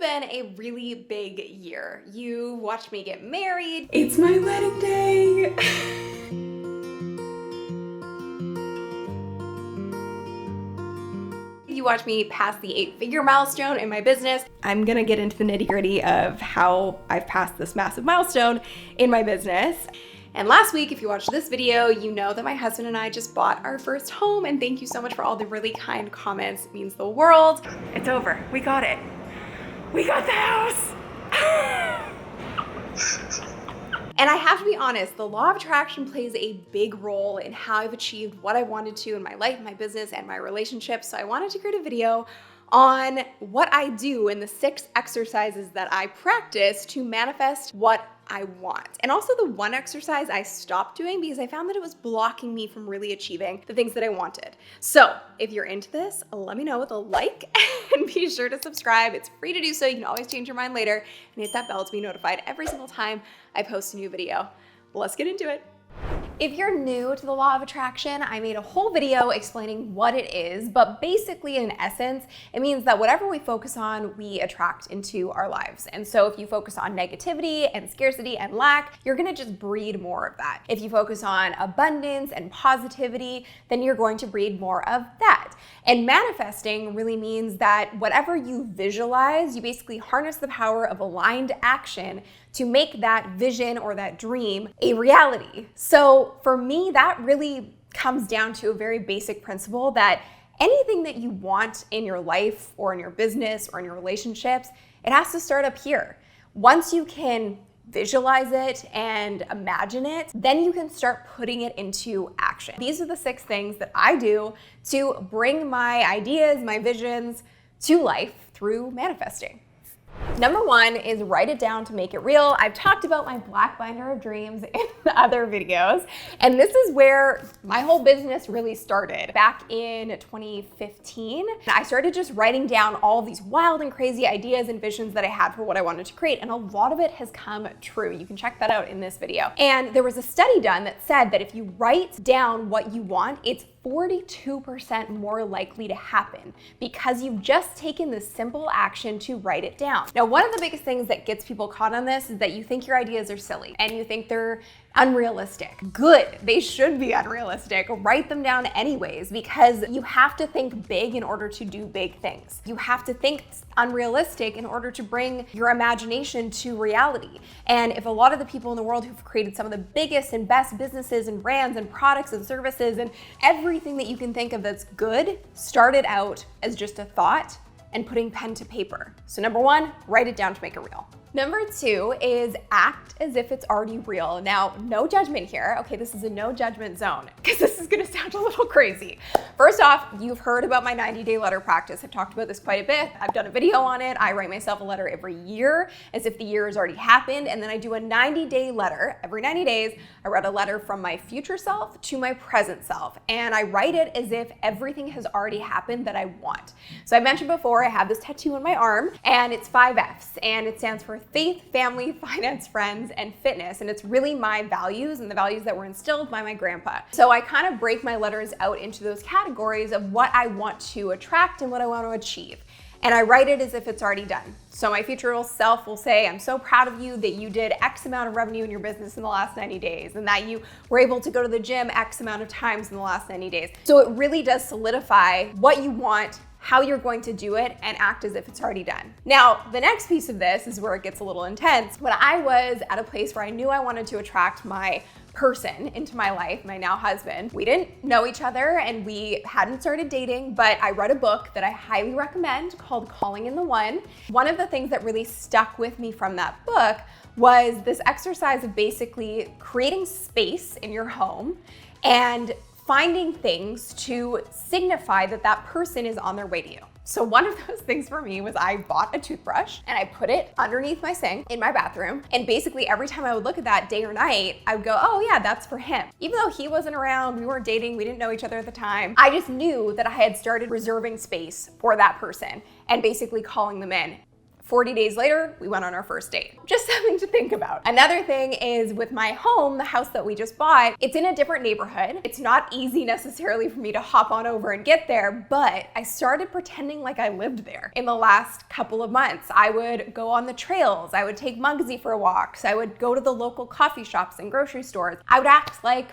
been a really big year. You watched me get married. It's my wedding day. You watched me pass the 8-figure milestone in my business. I'm gonna get into the nitty-gritty of how I've passed this massive milestone in my business. And last week, if you watched this video, you know that my husband and I just bought our first home, and thank you so much for all the really kind comments. It means the world. It's over. We got it. We got the house. And I have to be honest, the law of attraction plays a big role in how I've achieved what I wanted to in my life, my business, and my relationships. So I wanted to create a video on what I do and the 6 exercises that I practice to manifest what I want. And also the one exercise I stopped doing because I found that it was blocking me from really achieving the things that I wanted. So if you're into this, let me know with a like and be sure to subscribe. It's free to do so. You can always change your mind later and hit that bell to be notified every single time I post a new video. Let's get into it. If you're new to the law of attraction, I made a whole video explaining what it is, but basically in essence, it means that whatever we focus on, we attract into our lives. And so if you focus on negativity and scarcity and lack, you're gonna just breed more of that. If you focus on abundance and positivity, then you're going to breed more of that. And manifesting really means that whatever you visualize, you basically harness the power of aligned action to make that vision or that dream a reality. So for me, that really comes down to a very basic principle that anything that you want in your life or in your business or in your relationships, it has to start up here. Once you can visualize it and imagine it, then you can start putting it into action. These are the 6 things that I do to bring my ideas, my visions to life through manifesting. Number 1 is write it down to make it real. I've talked about my black binder of dreams in other videos, and this is where my whole business really started. Back in 2015, I started just writing down all of these wild and crazy ideas and visions that I had for what I wanted to create, and a lot of it has come true. You can check that out in this video. And there was a study done that said that if you write down what you want, it's 42% more likely to happen because you've just taken the simple action to write it down. Now, one of the biggest things that gets people caught on this is that you think your ideas are silly and you think they're unrealistic. Good, they should be unrealistic. Write them down anyways because you have to think big in order to do big things. You have to think unrealistic in order to bring your imagination to reality. And if a lot of the people in the world who've created some of the biggest and best businesses and brands and products and services and everything that you can think of that's good started out as just a thought and putting pen to paper. So number 1, write it down to make it real. Number 2 is act as if it's already real. Now, no judgment here. Okay, this is a no judgment zone because this is gonna sound a little crazy. First off, you've heard about my 90-day letter practice. I've talked about this quite a bit. I've done a video on it. I write myself a letter every year as if the year has already happened. And then I do a 90-day letter. Every 90 days, I write a letter from my future self to my present self. And I write it as if everything has already happened that I want. So I mentioned before, I have this tattoo on my arm and it's 5 F's and it stands for faith, family, finance, friends, and fitness. And it's really my values and the values that were instilled by my grandpa. So I kind of break my letters out into those categories of what I want to attract and what I want to achieve. And I write it as if it's already done. So my future self will say, I'm so proud of you that you did X amount of revenue in your business in the last 90 days and that you were able to go to the gym X amount of times in the last 90 days. So it really does solidify what you want, how you're going to do it, and act as if it's already done. Now, the next piece of this is where it gets a little intense. When I was at a place where I knew I wanted to attract my person into my life, my now husband, we didn't know each other and we hadn't started dating, but I read a book that I highly recommend called Calling in the One. One of the things that really stuck with me from that book was this exercise of basically creating space in your home and finding things to signify that that person is on their way to you. So one of those things for me was I bought a toothbrush and I put it underneath my sink in my bathroom. And basically every time I would look at that day or night, I would go, oh yeah, that's for him. Even though he wasn't around, we weren't dating, we didn't know each other at the time, I just knew that I had started reserving space for that person and basically calling them in. 40 days later, we went on our first date. Just something to think about. Another thing is with my home, the house that we just bought, it's in a different neighborhood. It's not easy necessarily for me to hop on over and get there, but I started pretending like I lived there. In the last couple of months, I would go on the trails. I would take Muggsy for walks. I would go to the local coffee shops and grocery stores. I would act like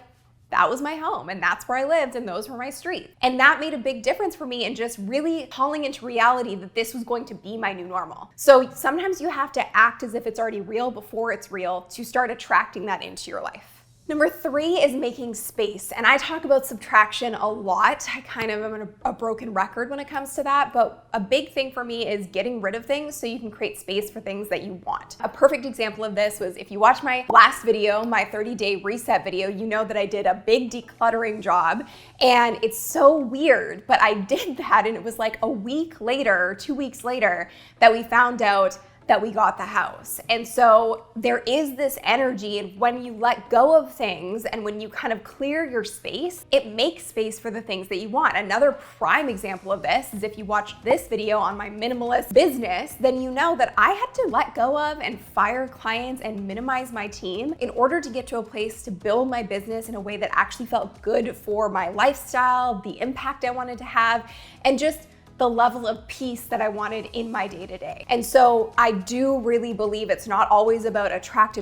that was my home and that's where I lived and those were my streets. And that made a big difference for me in just really calling into reality that this was going to be my new normal. So sometimes you have to act as if it's already real before it's real to start attracting that into your life. Number 3 is making space. And I talk about subtraction a lot. I kind of am a broken record when it comes to that, but a big thing for me is getting rid of things so you can create space for things that you want. A perfect example of this was if you watch my last video, my 30-day reset video, you know that I did a big decluttering job, and it's so weird, but I did that and it was like a week later, 2 weeks later, that we found out that we got the house. And so there is this energy, and when you let go of things and when you kind of clear your space, it makes space for the things that you want. Another prime example of this is if you watched this video on my minimalist business, then you know that I had to let go of and fire clients and minimize my team in order to get to a place to build my business in a way that actually felt good for my lifestyle, the impact I wanted to have, and just the level of peace that I wanted in my day-to-day. And so I do really believe it's not always about attract.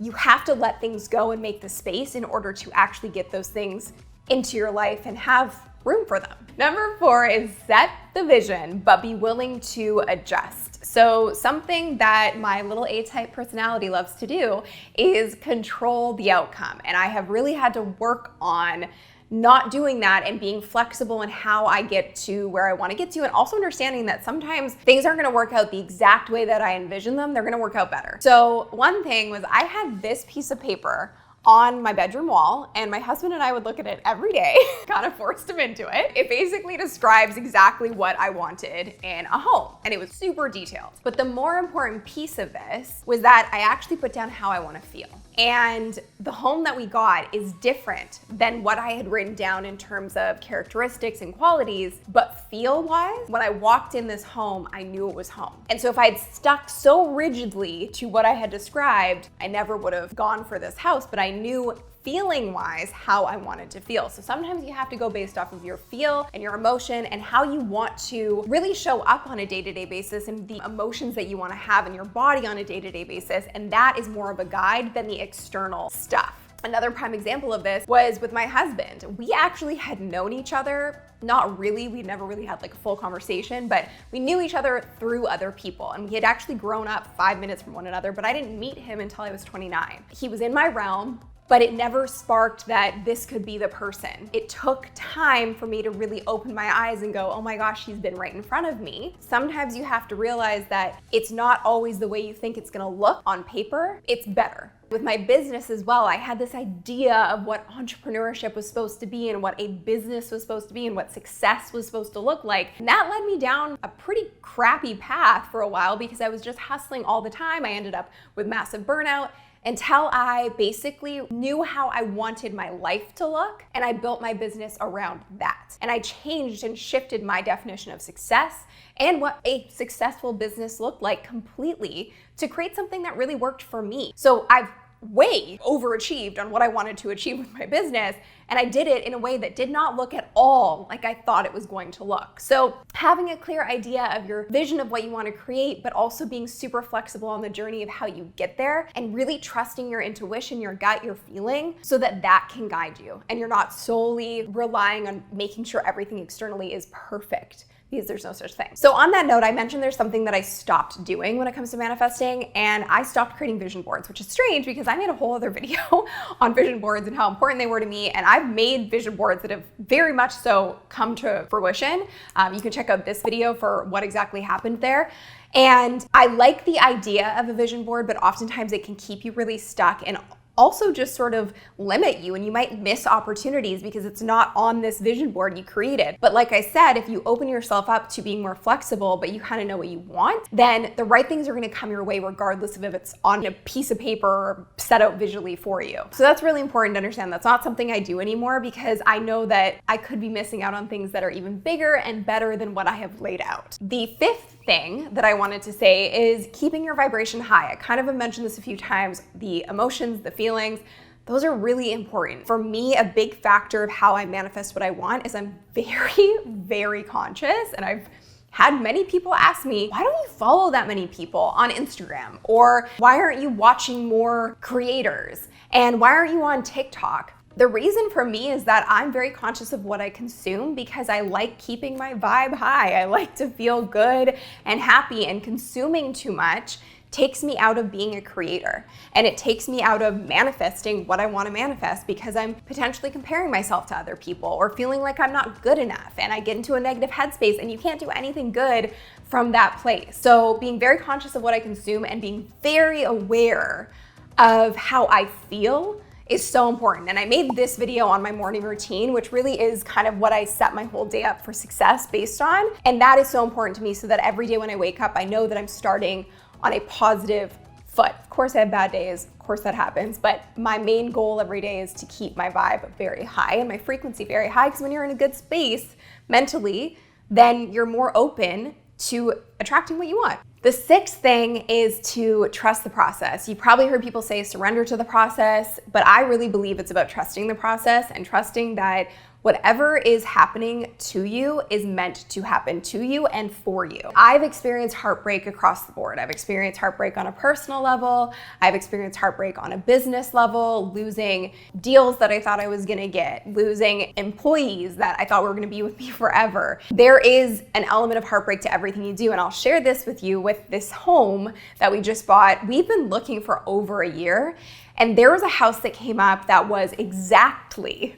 You have to let things go and make the space in order to actually get those things into your life and have room for them. Number 4 is set the vision, but be willing to adjust. So something that my little A-type personality loves to do is control the outcome. And I have really had to work on not doing that and being flexible in how I get to where I want to get to, and also understanding that sometimes things aren't going to work out the exact way that I envision them. They're going to work out better. So one thing was I had this piece of paper on my bedroom wall, and my husband and I would look at it every day, kind of forced him into it. It basically describes exactly what I wanted in a home, and it was super detailed. But the more important piece of this was that I actually put down how I want to feel. And the home that we got is different than what I had written down in terms of characteristics and qualities, but feel-wise, when I walked in this home, I knew it was home. And so if I had stuck so rigidly to what I had described, I never would have gone for this house, but I knew feeling-wise how I wanted to feel. So sometimes you have to go based off of your feel and your emotion and how you want to really show up on a day-to-day basis and the emotions that you want to have in your body on a day-to-day basis. And that is more of a guide than the external stuff. Another prime example of this was with my husband. We actually had known each other, not really, we never really had like a full conversation, but we knew each other through other people. And we had actually grown up 5 minutes from one another, but I didn't meet him until I was 29. He was in my realm, but it never sparked that this could be the person. It took time for me to really open my eyes and go, oh my gosh, he's been right in front of me. Sometimes you have to realize that it's not always the way you think it's gonna look on paper, it's better. With my business as well, I had this idea of what entrepreneurship was supposed to be and what a business was supposed to be and what success was supposed to look like. And that led me down a pretty crappy path for a while because I was just hustling all the time. I ended up with massive burnout until I basically knew how I wanted my life to look, and I built my business around that. And I changed and shifted my definition of success and what a successful business looked like completely to create something that really worked for me. So I've way overachieved on what I wanted to achieve with my business, and I did it in a way that did not look at all like I thought it was going to look. So having a clear idea of your vision of what you want to create, but also being super flexible on the journey of how you get there and really trusting your intuition, your gut, your feeling, so that that can guide you and you're not solely relying on making sure everything externally is perfect, because there's no such thing. So on that note, I mentioned there's something that I stopped doing when it comes to manifesting, and I stopped creating vision boards, which is strange because I made a whole other video on vision boards and how important they were to me, and I've made vision boards that have very much so come to fruition. You can check out this video for what exactly happened there. And I like the idea of a vision board, but oftentimes it can keep you really stuck and also just sort of limit you, and you might miss opportunities because it's not on this vision board you created. But like I said, if you open yourself up to being more flexible, but you kind of know what you want, then the right things are going to come your way regardless of if it's on a piece of paper or set out visually for you. So that's really important to understand. That's not something I do anymore because I know that I could be missing out on things that are even bigger and better than what I have laid out. The 5th thing that I wanted to say is keeping your vibration high. I kind of have mentioned this a few times. The emotions, the feelings, those are really important. For me, a big factor of how I manifest what I want is I'm very, very conscious, and I've had many people ask me, why don't you follow that many people on Instagram? Or why aren't you watching more creators? And why aren't you on TikTok? The reason for me is that I'm very conscious of what I consume because I like keeping my vibe high. I like to feel good and happy, and consuming too much takes me out of being a creator, and it takes me out of manifesting what I want to manifest because I'm potentially comparing myself to other people or feeling like I'm not good enough, and I get into a negative headspace, and you can't do anything good from that place. So being very conscious of what I consume and being very aware of how I feel is so important. And I made this video on my morning routine, which really is kind of what I set my whole day up for success based on. And that is so important to me, so that every day when I wake up, I know that I'm starting on a positive foot. Of course I have bad days, of course that happens, but my main goal every day is to keep my vibe very high and my frequency very high, because when you're in a good space mentally, then you're more open to attracting what you want. The sixth thing is to trust the process. You probably heard people say surrender to the process, but I really believe it's about trusting the process and trusting that whatever is happening to you is meant to happen to you and for you. I've experienced heartbreak across the board. I've experienced heartbreak on a personal level. I've experienced heartbreak on a business level, losing deals that I thought I was gonna get, losing employees that I thought were gonna be with me forever. There is an element of heartbreak to everything you do, and I'll share this with you with this home that we just bought. We've been looking for over a year, and there was a house that came up that was exactly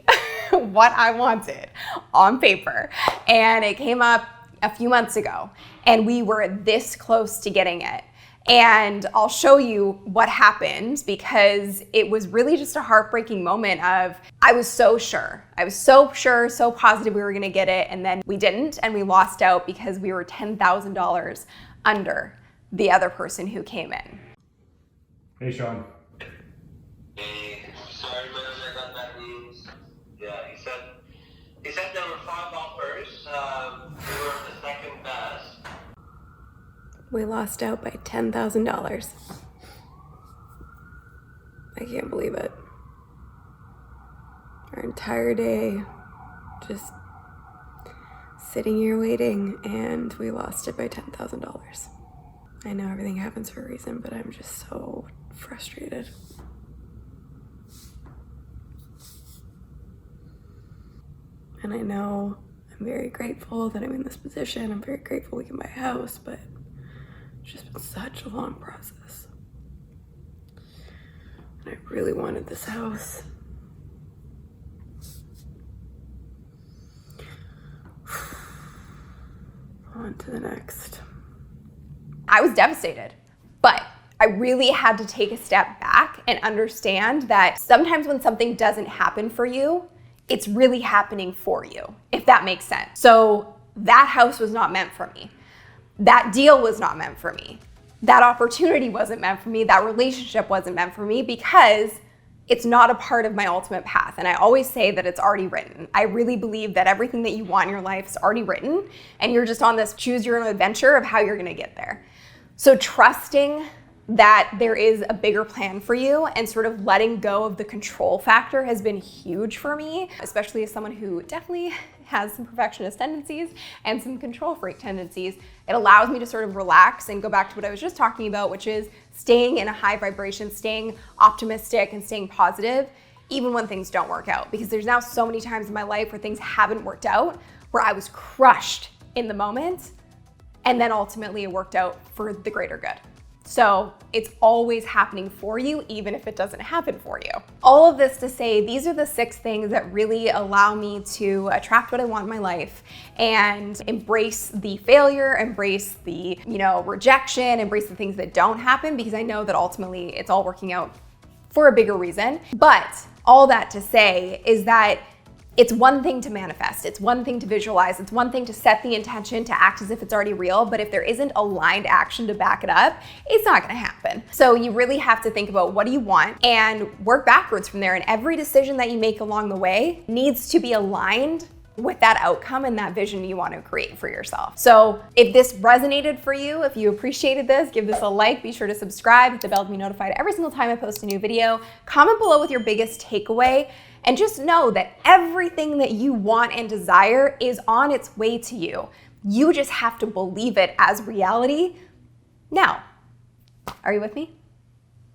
what I wanted on paper. And it came up a few months ago, and we were this close to getting it. And I'll show you what happened, because it was really just a heartbreaking moment of, I was so sure, so positive we were gonna get it, and then we didn't, and we lost out because we were $10,000 under the other person who came in. Hey, Sean. Hey, sorry man, I got bad news. Yeah, he said there were 5 offers. We were the second best. We lost out by $10,000. I can't believe it. Our entire day just sitting here waiting, and we lost it by $10,000. I know everything happens for a reason, but I'm just so frustrated. And I know I'm very grateful that I'm in this position. I'm very grateful we can buy a house, but it's just been such a long process. And I really wanted this house. On to the next. I was devastated, but I really had to take a step back and understand that sometimes when something doesn't happen for you, it's really happening for you, if that makes sense. So that house was not meant for me. That deal was not meant for me. That opportunity wasn't meant for me. That relationship wasn't meant for me, because it's not a part of my ultimate path. And I always say that it's already written. I really believe that everything that you want in your life is already written, and you're just on this choose your own adventure of how you're gonna get there. So trusting that there is a bigger plan for you and sort of letting go of the control factor has been huge for me, especially as someone who definitely has some perfectionist tendencies and some control freak tendencies. It allows me to sort of relax and go back to what I was just talking about, which is staying in a high vibration, staying optimistic and staying positive, even when things don't work out. Because there's now so many times in my life where things haven't worked out, where I was crushed in the moment, and then ultimately it worked out for the greater good. So it's always happening for you, even if it doesn't happen for you. All of this to say, these are the 6 things that really allow me to attract what I want in my life and embrace the failure, embrace the, rejection, embrace the things that don't happen, because I know that ultimately it's all working out for a bigger reason. But all that to say is that it's one thing to manifest, it's one thing to visualize, it's one thing to set the intention to act as if it's already real, but if there isn't aligned action to back it up, it's not gonna happen. So you really have to think about what do you want and work backwards from there, and every decision that you make along the way needs to be aligned with that outcome and that vision you want to create for yourself. So if this resonated for you, if you appreciated this, give this a like, be sure to subscribe, hit the bell to be notified every single time I post a new video. Comment below with your biggest takeaway, and just know that everything that you want and desire is on its way to you. You just have to believe it as reality. Now, are you with me?